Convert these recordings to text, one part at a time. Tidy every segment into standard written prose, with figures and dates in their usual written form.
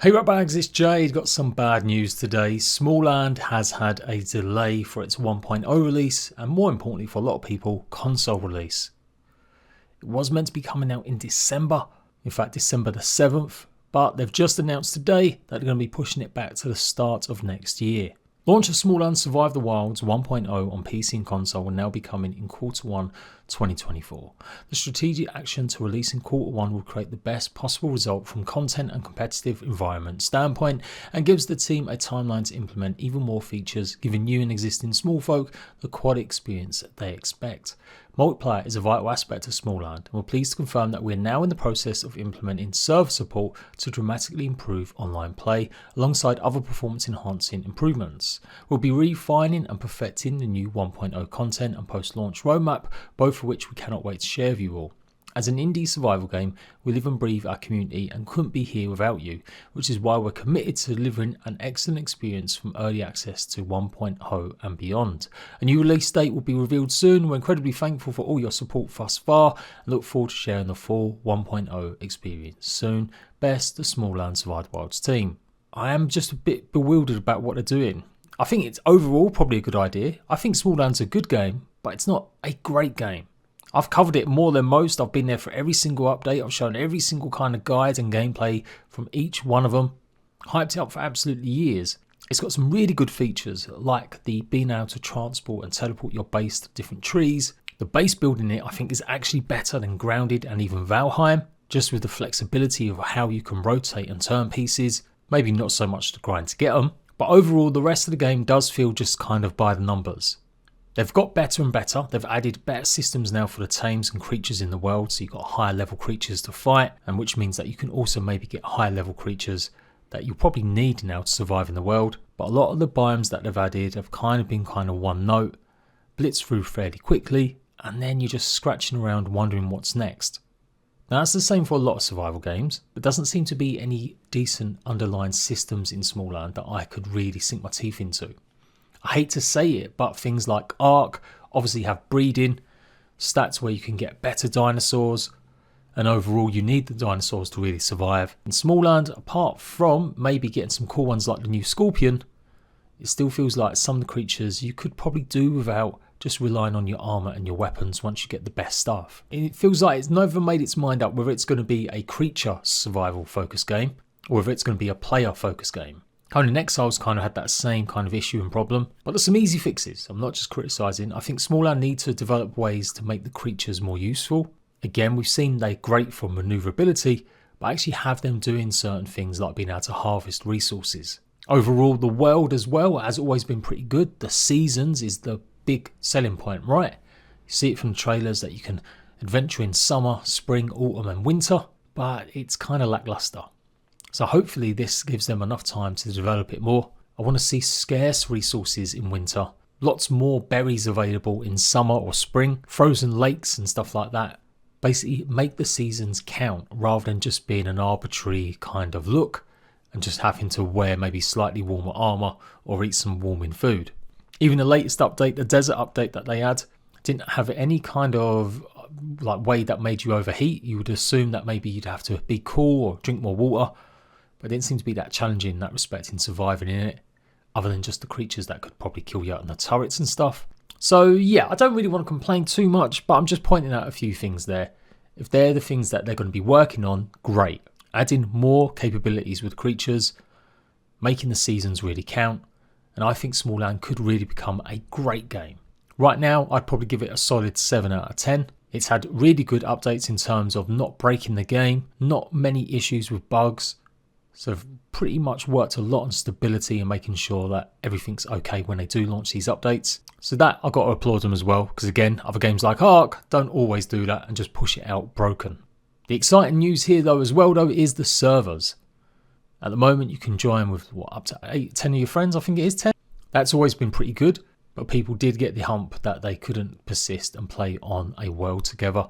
Hey ratbags, it's Jade. Got some bad news today. SMALLAND has had a delay for its 1.0 release and, more importantly for a lot of people, console release. It was meant to be coming out in December, in fact December the 7th, but they've just announced today that they're going to be pushing it back to the start of next year. Launch of SMALLAND Survive the Wilds 1.0 on PC and console will now be coming in Q1 2024. The strategic action to release in Q1 will create the best possible result from content and competitive environment standpoint and gives the team a timeline to implement even more features, giving new and existing small folk the quad experience that they expect. Multiplayer is a vital aspect of SMALLAND, and we're pleased to confirm that we're now in the process of implementing server support to dramatically improve online play, alongside other performance enhancing improvements. We'll be refining and perfecting the new 1.0 content and post-launch roadmap, both of which we cannot wait to share with you all. As an indie survival game, we live and breathe our community and couldn't be here without you, which is why we're committed to delivering an excellent experience from early access to 1.0 and beyond. A new release date will be revealed soon. We're incredibly thankful for all your support thus far and look forward to sharing the full 1.0 experience soon. Best, the SMALLAND Survive the Wilds team. I am just a bit bewildered about what they're doing. I think it's overall probably a good idea. I think SMALLAND's a good game, but it's not a great game. I've covered it more than most. I've been there for every single update. I've shown every single kind of guide and gameplay from each one of them. Hyped it up for absolutely years. It's got some really good features like the being able to transport and teleport your base to different trees. The base building it I think is actually better than Grounded and even Valheim, just with the flexibility of how you can rotate and turn pieces. Maybe not so much to grind to get them, but overall the rest of the game does feel just kind of by the numbers. They've got better and better. They've added better systems now for the tames and creatures in the world, so you've got higher level creatures to fight, and which means that you can also maybe get higher level creatures that you probably need now to survive in the world. But a lot of the biomes that they've added have kind of been one note, blitz through fairly quickly, and then you're just scratching around wondering what's next. Now that's the same for a lot of survival games, but doesn't seem to be any decent underlying systems in SMALLAND that I could really sink my teeth into. I hate to say it, but things like Ark obviously have breeding, stats where you can get better dinosaurs, and overall you need the dinosaurs to really survive. In SMALLAND, apart from maybe getting some cool ones like the new Scorpion, it still feels like some of the creatures you could probably do without just relying on your armour and your weapons once you get the best stuff. It feels like it's never made its mind up whether it's going to be a creature survival focused game or whether it's going to be a player focused game. Conan Exiles kind of had that same kind of issue and problem, but there's some easy fixes. I'm not just criticising. I think SMALLAND need to develop ways to make the creatures more useful. Again, we've seen they're great for manoeuvrability, but actually have them doing certain things like being able to harvest resources. Overall, the world as well has always been pretty good. The seasons is the big selling point, right? You see it from the trailers that you can adventure in summer, spring, autumn and winter, but it's kind of lackluster. So hopefully this gives them enough time to develop it more. I want to see scarce resources in winter, lots more berries available in summer or spring, frozen lakes and stuff like that. Basically make the seasons count rather than just being an arbitrary kind of look and just having to wear maybe slightly warmer armour or eat some warming food. Even the latest update, the desert update that they had, didn't have any kind of like way that made you overheat. You would assume that maybe you'd have to be cool or drink more water. But it didn't seem to be that challenging in that respect in surviving in it, other than just the creatures that could probably kill you out in the turrets and stuff. So yeah, I don't really want to complain too much, but I'm just pointing out a few things there. If they're the things that they're going to be working on, great. Adding more capabilities with creatures, making the seasons really count, and I think SMALLAND could really become a great game. Right now, I'd probably give it a solid 7 out of 10. It's had really good updates in terms of not breaking the game, not many issues with bugs. So they've pretty much worked a lot on stability and making sure that everything's okay when they do launch these updates. So that I've got to applaud them as well, because again, other games like Ark don't always do that and just push it out broken. The exciting news here though as well though is the servers. At the moment you can join with up to 8-10 of your friends, I think it is 10. That's always been pretty good, but people did get the hump that they couldn't persist and play on a world together.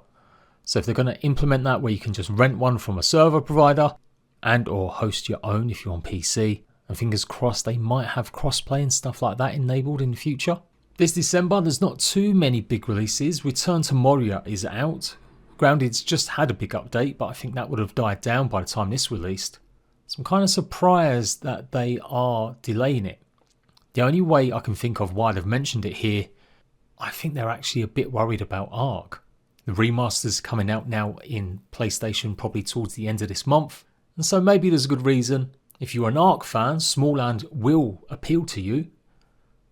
So if they're going to implement that where you can just rent one from a server provider, and or host your own if you're on PC, and fingers crossed they might have crossplay and stuff like that enabled in the future. This December there's not too many big releases. Return to Moria is out. Grounded's just had a big update, but I think that would have died down by the time this released. So I'm kind of surprised that they are delaying it. The only way I can think of why they've mentioned it here, I think they're actually a bit worried about Ark. The remaster's coming out now in PlayStation probably towards the end of this month, and so maybe there's a good reason. If you're an Ark fan, SMALLAND will appeal to you,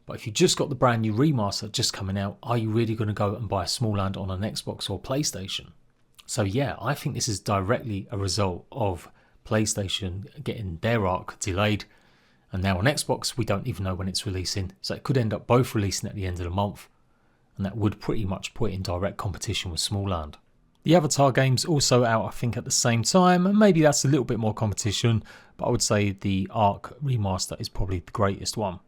but if you just got the brand new remaster just coming out, are you really going to go and buy SMALLAND on an Xbox or PlayStation? So yeah, I think this is directly a result of PlayStation getting their Ark delayed, and now on Xbox we don't even know when it's releasing, so it could end up both releasing at the end of the month, and that would pretty much put it in direct competition with SMALLAND. The Avatar game's also out I think at the same time, and maybe that's a little bit more competition, but I would say the Ark remaster is probably the greatest one.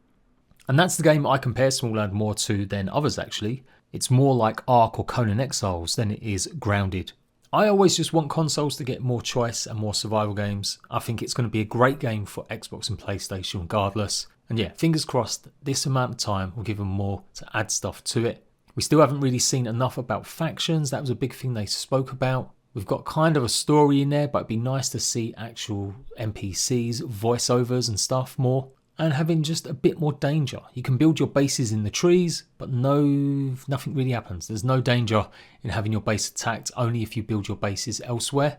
And that's the game I compare SMALLAND more to than others actually. It's more like Ark or Conan Exiles than it is Grounded. I always just want consoles to get more choice and more survival games. I think it's going to be a great game for Xbox and PlayStation regardless. And yeah, fingers crossed this amount of time will give them more to add stuff to it. We still haven't really seen enough about factions. That was a big thing they spoke about. We've got kind of a story in there, but it'd be nice to see actual NPCs, voiceovers and stuff more. And having just a bit more danger. You can build your bases in the trees, but nothing really happens. There's no danger in having your base attacked, only if you build your bases elsewhere.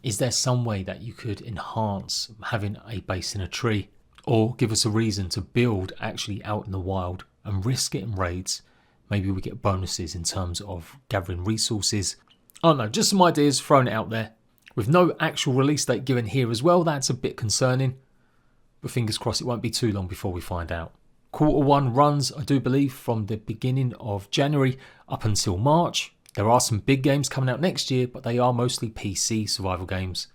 Is there some way that you could enhance having a base in a tree? Or give us a reason to build actually out in the wild and risk it in raids? Maybe we get bonuses in terms of gathering resources. I don't know, just some ideas thrown out there. With no actual release date given here as well, that's a bit concerning. But fingers crossed it won't be too long before we find out. Q1 runs, I do believe, from the beginning of January up until March. There are some big games coming out next year, but they are mostly PC survival games.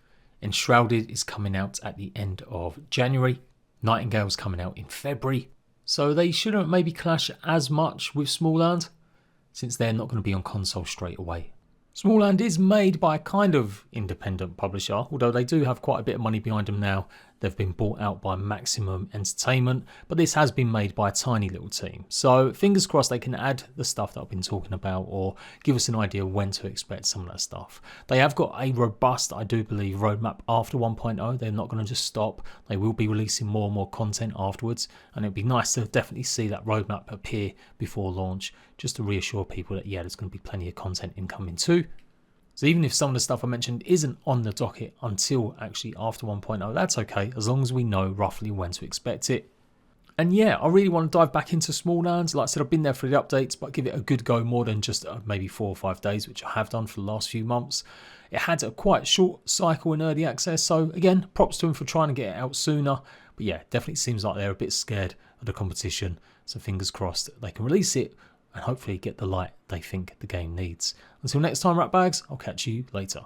Enshrouded is coming out at the end of January. Nightingale's coming out in February. So they shouldn't maybe clash as much with SMALLAND, since they're not going to be on console straight away. SMALLAND is made by a kind of independent publisher, although they do have quite a bit of money behind them now. They've been bought out by Maximum Entertainment, but this has been made by a tiny little team. So fingers crossed they can add the stuff that I've been talking about or give us an idea when to expect some of that stuff. They have got a robust, I do believe, roadmap after 1.0. They're not going to just stop. They will be releasing more and more content afterwards, and it'd be nice to definitely see that roadmap appear before launch, just to reassure people that yeah, there's going to be plenty of content incoming too. So even if some of the stuff I mentioned isn't on the docket until actually after 1.0, that's okay, as long as we know roughly when to expect it. And yeah, I really want to dive back into SMALLAND. Like I said, I've been there for the updates, but give it a good go more than just maybe 4 or 5 days, which I have done for the last few months. It had a quite short cycle in early access, so again, props to them for trying to get it out sooner. But yeah, definitely seems like they're a bit scared of the competition, so fingers crossed they can release it and hopefully get the light they think the game needs. Until next time, Ratbags, I'll catch you later.